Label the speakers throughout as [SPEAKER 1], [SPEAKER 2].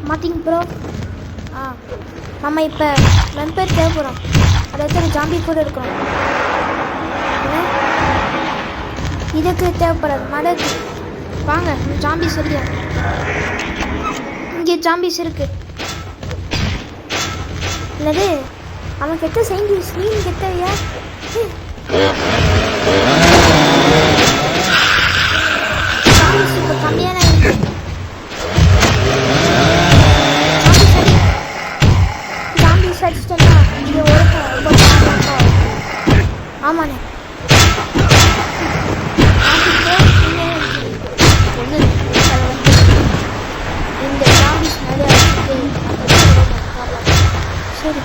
[SPEAKER 1] மாற்றிங்க bro. நம்ம இப்போ member தேவைப்படும். அதை வச்சு ஜாம்பி கூட இருக்கணும். இதுக்கு தேவைப்படாது மடக்கு. வாங்க ஜாம்பிஸ் இல்லையா, இங்கே ஜாம்பிஸ் இருக்கு. என்னது அவன் கெட்ட செய்தி ஸ்க்ரீன் கெட்டவையா? ஜாம்பிஸ் இப்போ கம்மியான ஜாம்பிஸ் அடிச்சிட்டேன்னா இது ஒரு ஆமாண்ணே. இந்த ஜாம்பிஸ் நிறைய சரி.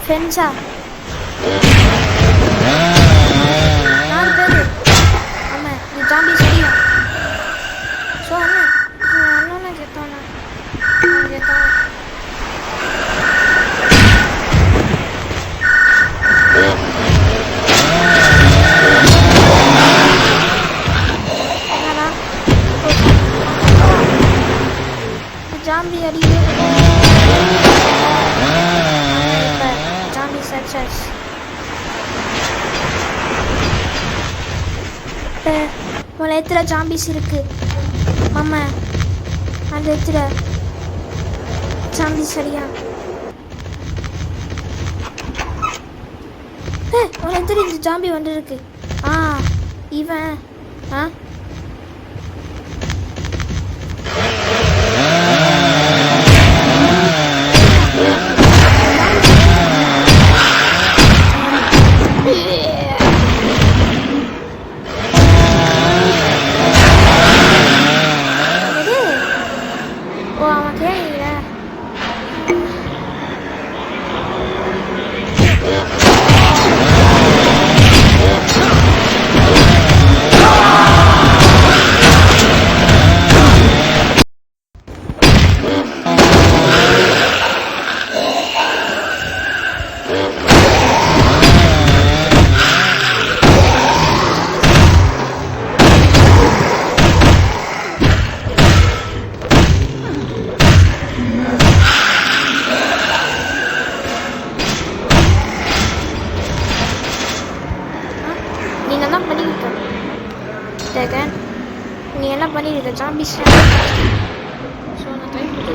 [SPEAKER 1] ஃப்ரெண்ட்ஸா 4 பேர். ஆமாம் இது ஜாம்பி சரியா? ஸோ அண்ணா செத்தானா செத்தானா? ஜாம்பி அடிக்குது. சக்சஸ். ஒரு இடத்துல ஜாம்பிஸ் இருக்கு மாமா, அந்த இடத்துல ஜாம்பிஸ் சரியா? ஒரு இடத்துல இந்த ஜாம்பி வந்துருக்கு. இவன் நீ என்ன பண்ணிருக்க ஜாம்பிஸ்? ஸோ நான் டைம் பண்ணி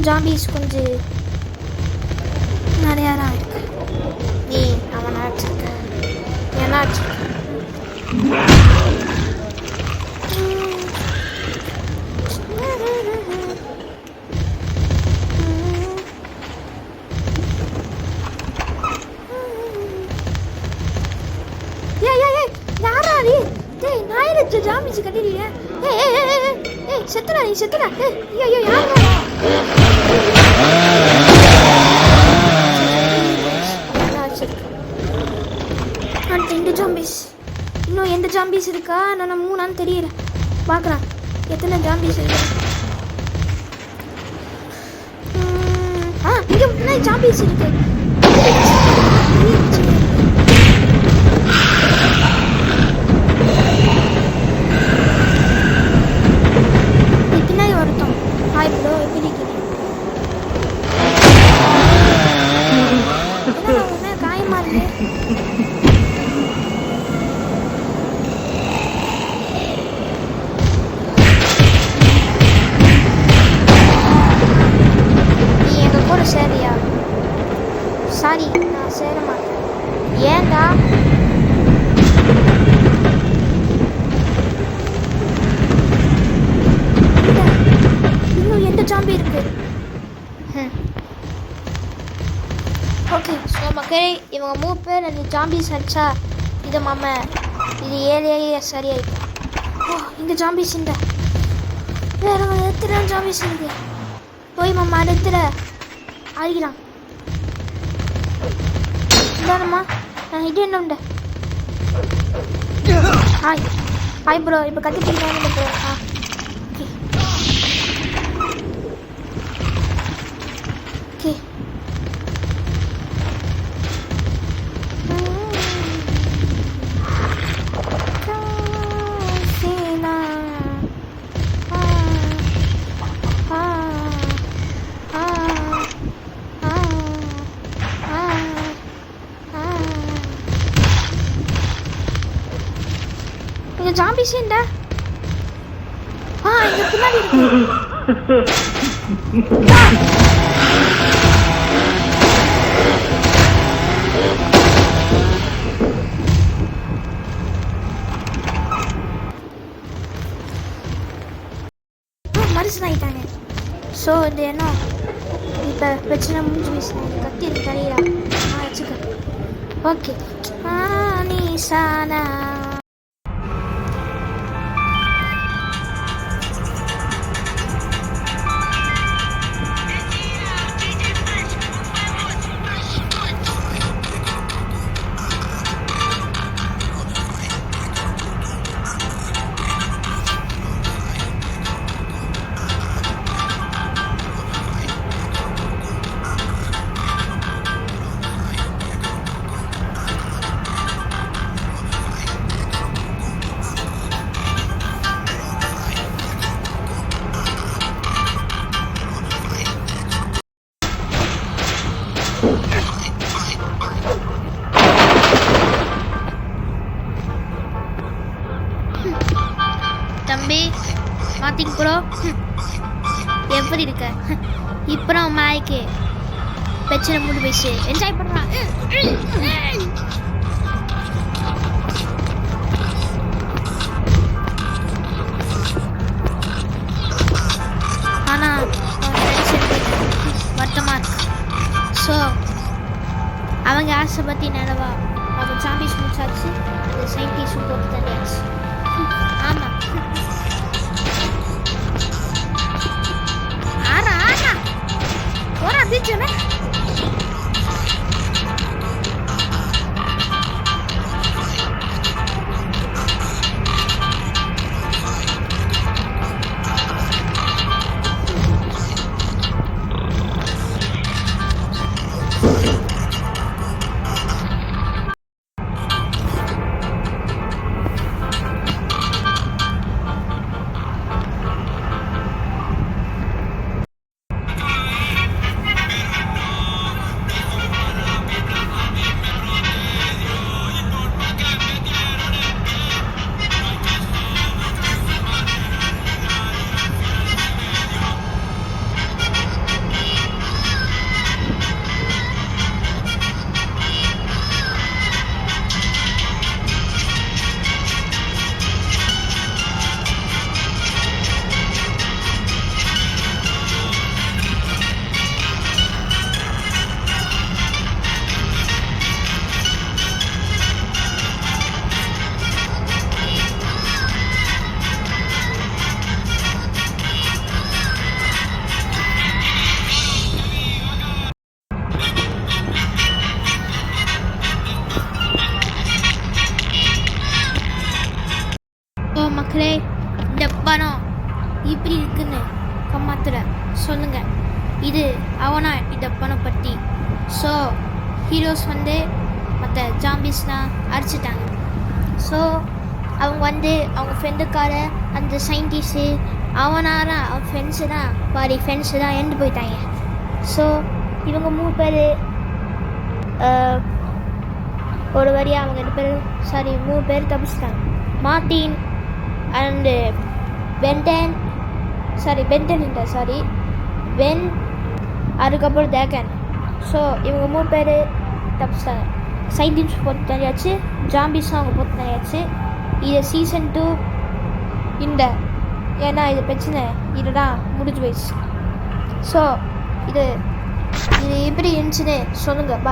[SPEAKER 1] ஜாம்பிஸ் கொஞ்சம் நிறையா தான் இருக்கு. நீ அவன் அடிச்சிருக்க, என்ன அடிச்சிருக்க? யாரா நீ? டேய் நாயிரத்து ஜாம்பிஸ் கட்டிடுறியா? ஏய் செத்துடா நீ செத்துடா. ஐயோ யாரா? நான் 2 ஜாம்பிஸ். இன்னும் எந்த ஜாம்பிஸ் இருக்கா? நான் 3ஆன்னு தெரியல. பார்க்குறேன் எத்தனை ஜாம்பிஸ் இருக்கு. இங்கே முன்னாடி ஜாம்பிஸ் இருக்கு. பின்னாடி ஒருத்தம். ஹாய் ப்ரோ, எப்படி இருக்கீங்க? என்ன காயமா இருக்கு? சரியா? சாரி, நான் சேர மாட்டேன். ஏண்டா? இன்னும் எந்த ஜாம்பி இருக்கு? ஓகே, ஸோ மக்களே, இவங்க 3 பேர் அந்த ஜாம்பிஸ் அடிச்சா இது இது 7 சரியாயிடும். ஓ, இங்கே ஜாம்பிஸ் இந்த வேற எத்தனை ஜாம்பிஸ் இருக்கு. போய் அடுத்துல அழிக்கலாம். இந்தானம்மா, நான் இது என்ன உண்டு? ஹாய் ப்ரோ, இப்போ கற்றுட்டீங்கன்னா ப்ரோ. Okay okay. ஜாம்பிஸ் என்ன? இங்க பின்னாடி இருக்கு. மனுஷன் ஆயிட்டாங்க. ஸோ இது என்ன இப்போ பிரச்சனை முடிஞ்சு வீசினாங்க. கத்தி இருக்கு தலையா. வச்சுக்க. ஓகே. நீ சானா தம்பி மாத்திக்கு ப்ரோ, எப்படி இருக்க? இப்போ மாய்க்கு பிரச்சனை மூடு பேசு, என்ஜாய் பண்ணுறான். ஆனால் வருத்தமாக இருக்கு. ஸோ அவங்க ஆசை பற்றி நிலவா அவங்க சாம்பிஸ் முடிச்சாச்சு. அந்த சயின்டிஸ்டும் போட்டு தண்டியாச்சு. ஆமாம், போறா பீச்சுன்னு. மக்களே, இந்த படம் இப்படி இருக்குன்னு கம்மாத்தில் சொல்லுங்க. இது அவனா இந்த படம் பற்றி. ஸோ ஹீரோஸ் வந்து மற்ற ஜாம்பிஸ்லாம் அடிச்சிட்டாங்க. ஸோ அவங்க வந்து அவங்க ஃப்ரெண்டுக்கார அந்த சயின்டிஸ்ட்டு அவனால அவன் ஃப்ரெண்ட்ஸு தான் பாதி ஃப்ரெண்ட்ஸு தான் இறந்து போயிட்டாங்க. ஸோ இவங்க 3 பேர் ஒரு வழியாக அவங்க 3 பேர் தப்பிச்சிட்டாங்க. மார்ட்டின் அண்டு பென்டன் வென், அதுக்கப்புறம் தேகன். ஸோ இவங்க 3 பேர் தப்பிச்சிட்டாங்க. சயின்டிஸ்ட் போட்டு தனியாச்சு, ஜாம்பிஸும் அவங்க போட்டு தனியாச்சு. இது சீசன் 2 இந்த ஏன்னா இது பிரச்சனை இதுதான் முடிஞ்சு போயிடுச்சு. ஸோ இது எப்படி இருந்துச்சுன்னு சொல்லுங்கள்.